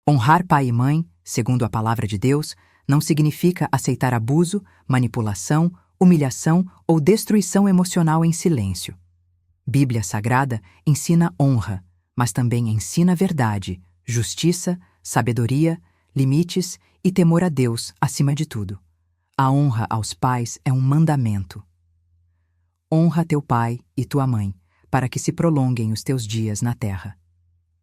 Honrar pai e mãe, segundo a palavra de Deus, não significa aceitar abuso, manipulação, humilhação ou destruição emocional em silêncio. Bíblia Sagrada ensina honra, mas também ensina verdade, justiça, sabedoria, limites e temor a Deus acima de tudo. A honra aos pais é um mandamento. Honra teu pai e tua mãe, para que se prolonguem os teus dias na terra.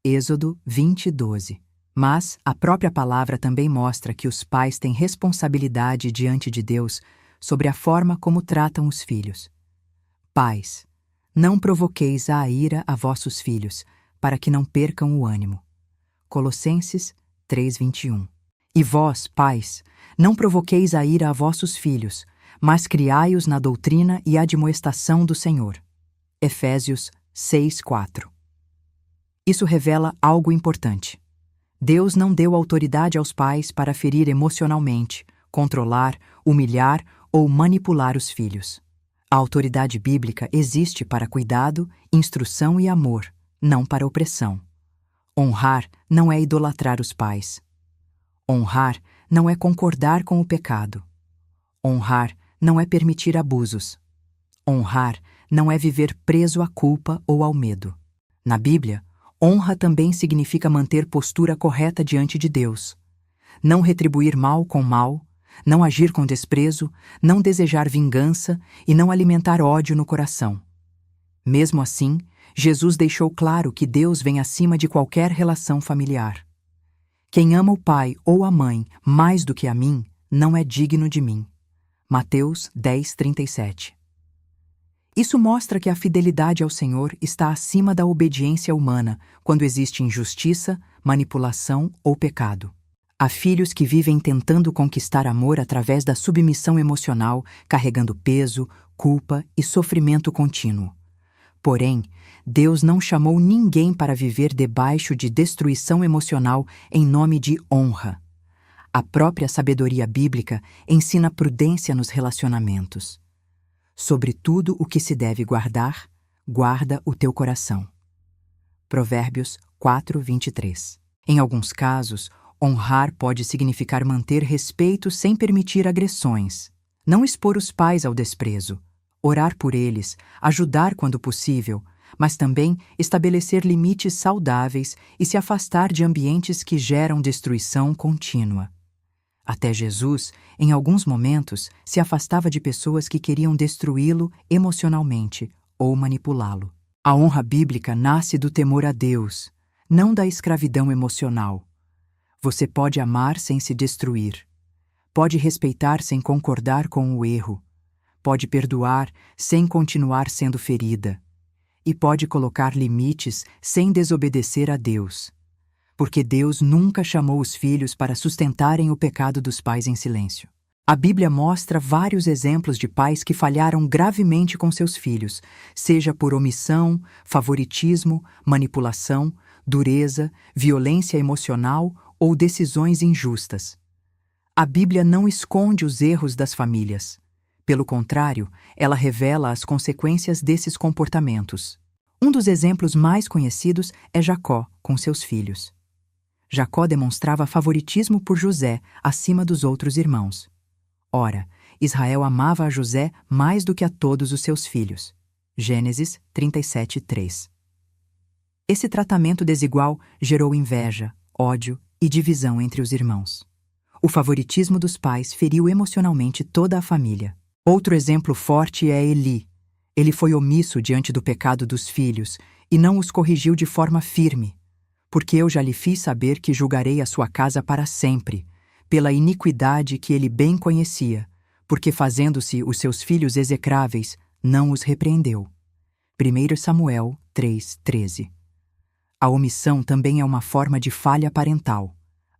Êxodo 20:12. Mas a própria palavra também mostra que os pais têm responsabilidade diante de Deus sobre a forma como tratam os filhos. Pais, não provoqueis a ira a vossos filhos, para que não percam o ânimo. Colossenses 3:21. E vós, pais, não provoqueis a ira a vossos filhos, mas criai-os na doutrina e admoestação do Senhor. Efésios 6:4. Isso revela algo importante. Deus não deu autoridade aos pais para ferir emocionalmente, controlar, humilhar ou manipular os filhos. A autoridade bíblica existe para cuidado, instrução e amor, não para opressão. Honrar não é idolatrar os pais. Honrar não é concordar com o pecado. Honrar não é permitir abusos. Honrar não é viver preso à culpa ou ao medo. Na Bíblia, honra também significa manter postura correta diante de Deus. Não retribuir mal com mal, não agir com desprezo, não desejar vingança e não alimentar ódio no coração. Mesmo assim, Jesus deixou claro que Deus vem acima de qualquer relação familiar. Quem ama o pai ou a mãe mais do que a mim, não é digno de mim. Mateus 10:37. Isso mostra que a fidelidade ao Senhor está acima da obediência humana quando existe injustiça, manipulação ou pecado. Há filhos que vivem tentando conquistar amor através da submissão emocional, carregando peso, culpa e sofrimento contínuo. Porém, Deus não chamou ninguém para viver debaixo de destruição emocional em nome de honra. A própria sabedoria bíblica ensina prudência nos relacionamentos. Sobre tudo o que se deve guardar, guarda o teu coração. Provérbios 4:23. Em alguns casos, honrar pode significar manter respeito sem permitir agressões, não expor os pais ao desprezo, orar por eles, ajudar quando possível, mas também estabelecer limites saudáveis e se afastar de ambientes que geram destruição contínua. Até Jesus, em alguns momentos, se afastava de pessoas que queriam destruí-lo emocionalmente ou manipulá-lo. A honra bíblica nasce do temor a Deus, não da escravidão emocional. Você pode amar sem se destruir. Pode respeitar sem concordar com o erro. Pode perdoar sem continuar sendo ferida. E pode colocar limites sem desobedecer a Deus. Porque Deus nunca chamou os filhos para sustentarem o pecado dos pais em silêncio. A Bíblia mostra vários exemplos de pais que falharam gravemente com seus filhos, seja por omissão, favoritismo, manipulação, dureza, violência emocional ou decisões injustas. A Bíblia não esconde os erros das famílias. Pelo contrário, ela revela as consequências desses comportamentos. Um dos exemplos mais conhecidos é Jacó com seus filhos. Jacó demonstrava favoritismo por José acima dos outros irmãos. Ora, Israel amava a José mais do que a todos os seus filhos. Gênesis 37:3. Esse tratamento desigual gerou inveja, ódio e divisão entre os irmãos. O favoritismo dos pais feriu emocionalmente toda a família. Outro exemplo forte é Eli. Ele foi omisso diante do pecado dos filhos e não os corrigiu de forma firme. Porque eu já lhe fiz saber que julgarei a sua casa para sempre, pela iniquidade que ele bem conhecia, porque fazendo-se os seus filhos execráveis, não os repreendeu. 1 Samuel 3:13. A omissão também é uma forma de falha parental.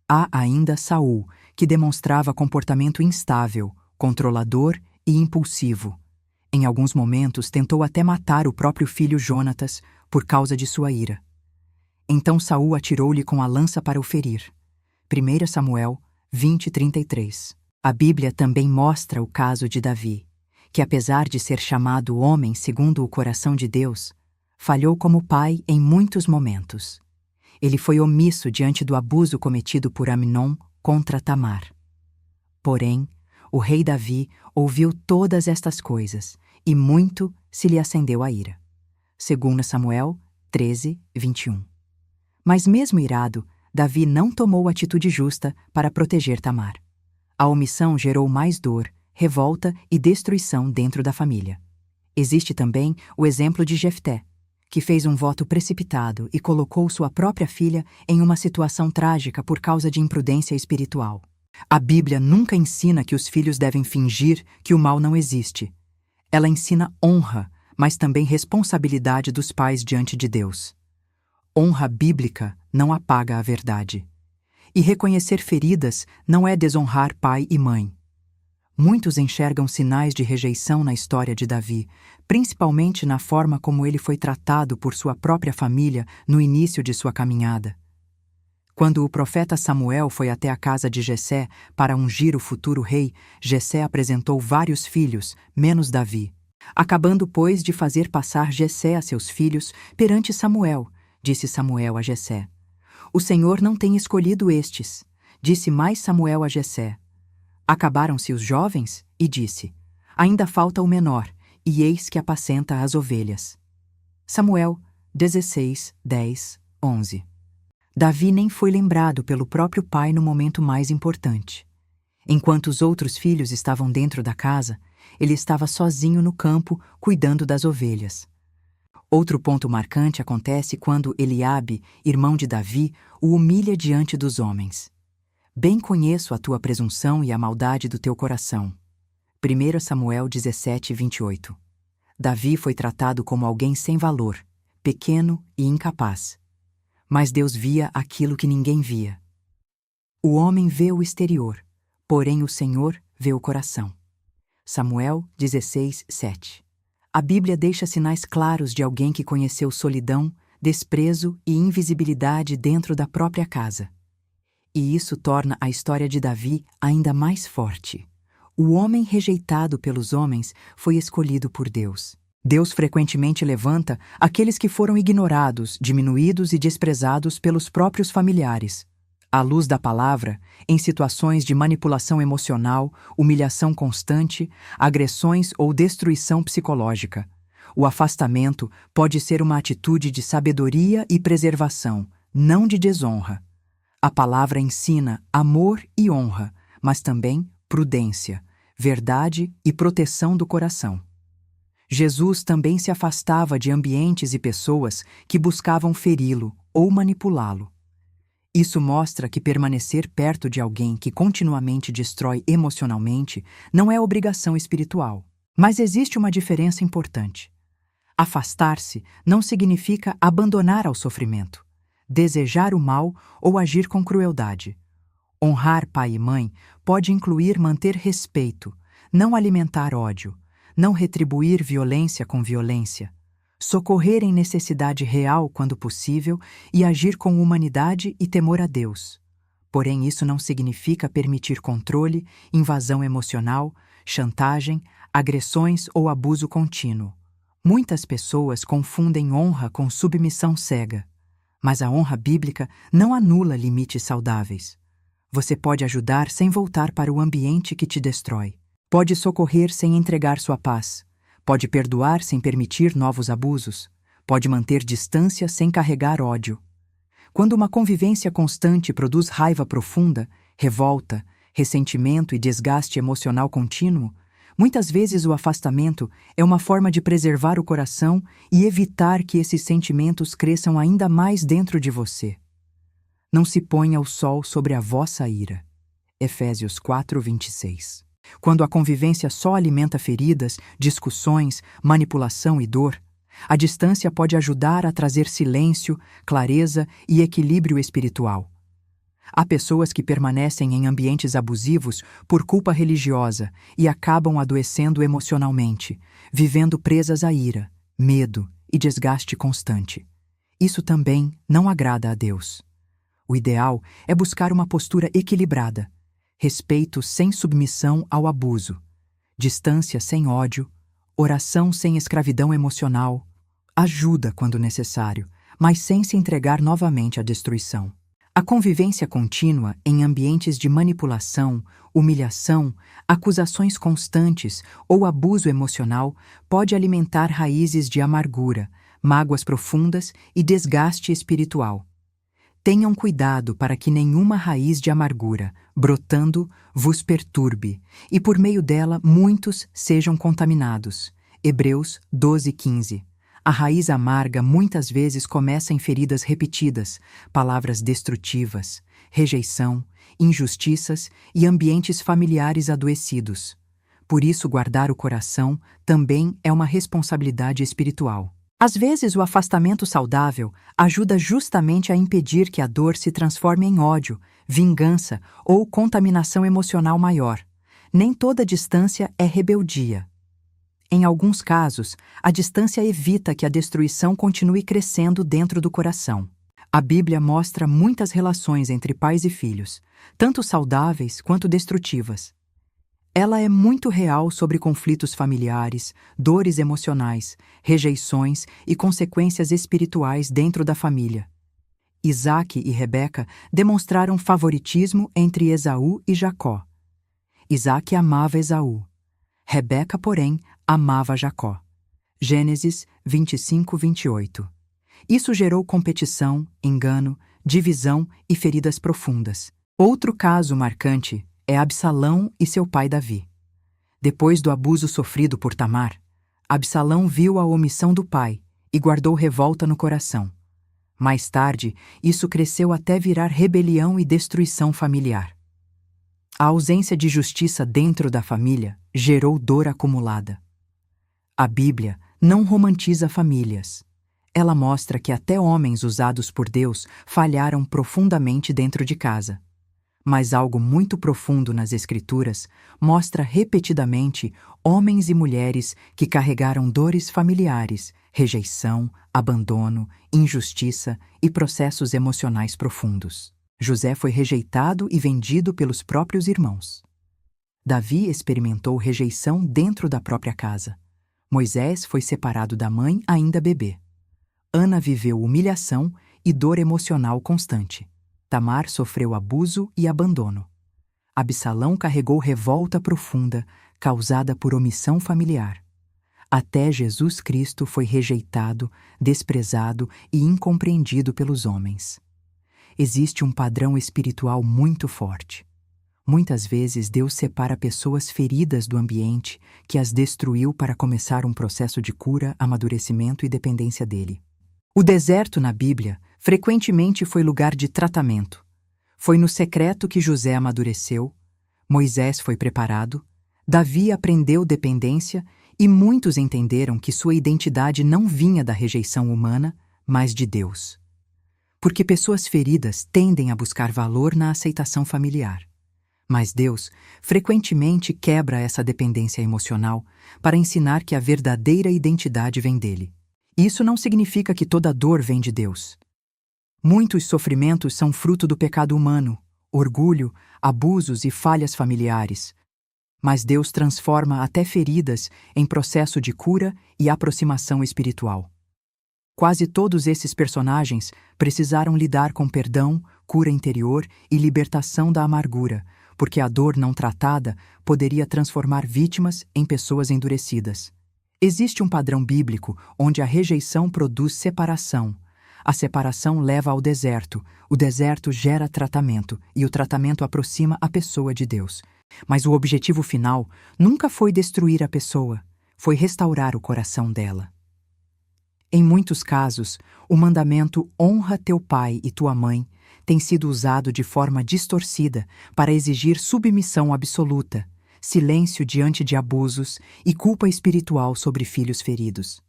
Há ainda Saul, que demonstrava comportamento instável, controlador e impulsivo. Em alguns momentos tentou até matar o próprio filho Jonatas por causa de sua ira. Então Saul atirou-lhe com a lança para o ferir. 1 Samuel 20:33. A Bíblia também mostra o caso de Davi, que apesar de ser chamado homem segundo o coração de Deus, falhou como pai em muitos momentos. Ele foi omisso diante do abuso cometido por Amnon contra Tamar. Porém, o rei Davi ouviu todas estas coisas, e muito se lhe acendeu a ira. 2 Samuel 13, 21. Mas mesmo irado, Davi não tomou atitude justa para proteger Tamar. A omissão gerou mais dor, revolta e destruição dentro da família. Existe também o exemplo de Jefté, que fez um voto precipitado e colocou sua própria filha em uma situação trágica por causa de imprudência espiritual. A Bíblia nunca ensina que os filhos devem fingir que o mal não existe. Ela ensina honra, mas também responsabilidade dos pais diante de Deus. Honra bíblica não apaga a verdade. E reconhecer feridas não é desonrar pai e mãe. Muitos enxergam sinais de rejeição na história de Davi, principalmente na forma como ele foi tratado por sua própria família no início de sua caminhada. Quando o profeta Samuel foi até a casa de Jessé para ungir o futuro rei, Jessé apresentou vários filhos, menos Davi. Acabando, pois, de fazer passar Jessé a seus filhos perante Samuel, disse Samuel a Jessé: "O Senhor não tem escolhido estes." Disse mais Samuel a Jessé: "Acabaram-se os jovens?" E disse: "Ainda falta o menor, e eis que apacenta as ovelhas." Samuel 16, 10, 11. Davi nem foi lembrado pelo próprio pai no momento mais importante. Enquanto os outros filhos estavam dentro da casa, ele estava sozinho no campo, cuidando das ovelhas. Outro ponto marcante acontece quando Eliabe, irmão de Davi, o humilha diante dos homens. "Bem conheço a tua presunção e a maldade do teu coração." 1 Samuel 17, 28. Davi foi tratado como alguém sem valor, pequeno e incapaz. Mas Deus via aquilo que ninguém via. O homem vê o exterior, porém o Senhor vê o coração. Samuel 16, 7. A Bíblia deixa sinais claros de alguém que conheceu solidão, desprezo e invisibilidade dentro da própria casa. E isso torna a história de Davi ainda mais forte. O homem rejeitado pelos homens foi escolhido por Deus. Deus frequentemente levanta aqueles que foram ignorados, diminuídos e desprezados pelos próprios familiares. À luz da palavra, em situações de manipulação emocional, humilhação constante, agressões ou destruição psicológica, o afastamento pode ser uma atitude de sabedoria e preservação, não de desonra. A palavra ensina amor e honra, mas também prudência, verdade e proteção do coração. Jesus também se afastava de ambientes e pessoas que buscavam feri-lo ou manipulá-lo. Isso mostra que permanecer perto de alguém que continuamente destrói emocionalmente não é obrigação espiritual. Mas existe uma diferença importante. Afastar-se não significa abandonar ao sofrimento, desejar o mal ou agir com crueldade. Honrar pai e mãe pode incluir manter respeito, não alimentar ódio, não retribuir violência com violência, socorrer em necessidade real quando possível e agir com humanidade e temor a Deus. Porém, isso não significa permitir controle, invasão emocional, chantagem, agressões ou abuso contínuo. Muitas pessoas confundem honra com submissão cega, mas a honra bíblica não anula limites saudáveis. Você pode ajudar sem voltar para o ambiente que te destrói. Pode socorrer sem entregar sua paz. Pode perdoar sem permitir novos abusos. Pode manter distância sem carregar ódio. Quando uma convivência constante produz raiva profunda, revolta, ressentimento e desgaste emocional contínuo, muitas vezes o afastamento é uma forma de preservar o coração e evitar que esses sentimentos cresçam ainda mais dentro de você. Não se ponha o sol sobre a vossa ira. Efésios 4, 26. Quando a convivência só alimenta feridas, discussões, manipulação e dor, a distância pode ajudar a trazer silêncio, clareza e equilíbrio espiritual. Há pessoas que permanecem em ambientes abusivos por culpa religiosa e acabam adoecendo emocionalmente, vivendo presas à ira, medo e desgaste constante. Isso também não agrada a Deus. O ideal é buscar uma postura equilibrada, respeito sem submissão ao abuso, distância sem ódio, oração sem escravidão emocional, ajuda quando necessário, mas sem se entregar novamente à destruição. A convivência contínua em ambientes de manipulação, humilhação, acusações constantes ou abuso emocional pode alimentar raízes de amargura, mágoas profundas e desgaste espiritual. Tenham cuidado para que nenhuma raiz de amargura, brotando, vos perturbe, e por meio dela muitos sejam contaminados. Hebreus 12:15. A raiz amarga muitas vezes começa em feridas repetidas, palavras destrutivas, rejeição, injustiças e ambientes familiares adoecidos. Por isso, guardar o coração também é uma responsabilidade espiritual. Às vezes, o afastamento saudável ajuda justamente a impedir que a dor se transforme em ódio, vingança ou contaminação emocional maior. Nem toda distância é rebeldia. Em alguns casos, a distância evita que a destruição continue crescendo dentro do coração. A Bíblia mostra muitas relações entre pais e filhos, tanto saudáveis quanto destrutivas. Ela é muito real sobre conflitos familiares, dores emocionais, rejeições e consequências espirituais dentro da família. Isaque e Rebeca demonstraram favoritismo entre Esaú e Jacó. Isaque amava Esaú. Rebeca, porém, amava Jacó. Gênesis 25:28. Isso gerou competição, engano, divisão e feridas profundas. Outro caso marcante é Absalão e seu pai Davi. Depois do abuso sofrido por Tamar, Absalão viu a omissão do pai e guardou revolta no coração. Mais tarde, isso cresceu até virar rebelião e destruição familiar. A ausência de justiça dentro da família gerou dor acumulada. A Bíblia não romantiza famílias. Ela mostra que até homens usados por Deus falharam profundamente dentro de casa. Mas algo muito profundo nas Escrituras mostra repetidamente homens e mulheres que carregaram dores familiares, rejeição, abandono, injustiça e processos emocionais profundos. José foi rejeitado e vendido pelos próprios irmãos. Davi experimentou rejeição dentro da própria casa. Moisés foi separado da mãe ainda bebê. Ana viveu humilhação e dor emocional constante. Tamar sofreu abuso e abandono. Absalão carregou revolta profunda, causada por omissão familiar. Até Jesus Cristo foi rejeitado, desprezado e incompreendido pelos homens. Existe um padrão espiritual muito forte. Muitas vezes Deus separa pessoas feridas do ambiente que as destruiu para começar um processo de cura, amadurecimento e dependência dele. O deserto na Bíblia frequentemente foi lugar de tratamento. Foi no secreto que José amadureceu, Moisés foi preparado, Davi aprendeu dependência e muitos entenderam que sua identidade não vinha da rejeição humana, mas de Deus. Porque pessoas feridas tendem a buscar valor na aceitação familiar. Mas Deus frequentemente quebra essa dependência emocional para ensinar que a verdadeira identidade vem dele. Isso não significa que toda dor vem de Deus. Muitos sofrimentos são fruto do pecado humano, orgulho, abusos e falhas familiares. Mas Deus transforma até feridas em processo de cura e aproximação espiritual. Quase todos esses personagens precisaram lidar com perdão, cura interior e libertação da amargura, porque a dor não tratada poderia transformar vítimas em pessoas endurecidas. Existe um padrão bíblico onde a rejeição produz separação. A separação leva ao deserto, o deserto gera tratamento e o tratamento aproxima a pessoa de Deus. Mas o objetivo final nunca foi destruir a pessoa, foi restaurar o coração dela. Em muitos casos, o mandamento "honra teu pai e tua mãe" tem sido usado de forma distorcida para exigir submissão absoluta, silêncio diante de abusos e culpa espiritual sobre filhos feridos.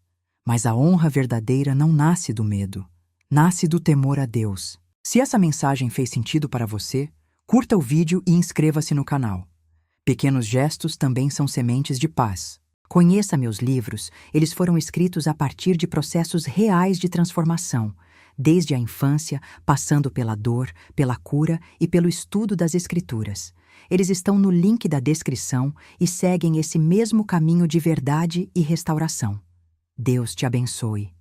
Mas a honra verdadeira não nasce do medo, nasce do temor a Deus. Se essa mensagem fez sentido para você, curta o vídeo e inscreva-se no canal. Pequenos gestos também são sementes de paz. Conheça meus livros, eles foram escritos a partir de processos reais de transformação, desde a infância, passando pela dor, pela cura e pelo estudo das Escrituras. Eles estão no link da descrição e seguem esse mesmo caminho de verdade e restauração. Deus te abençoe.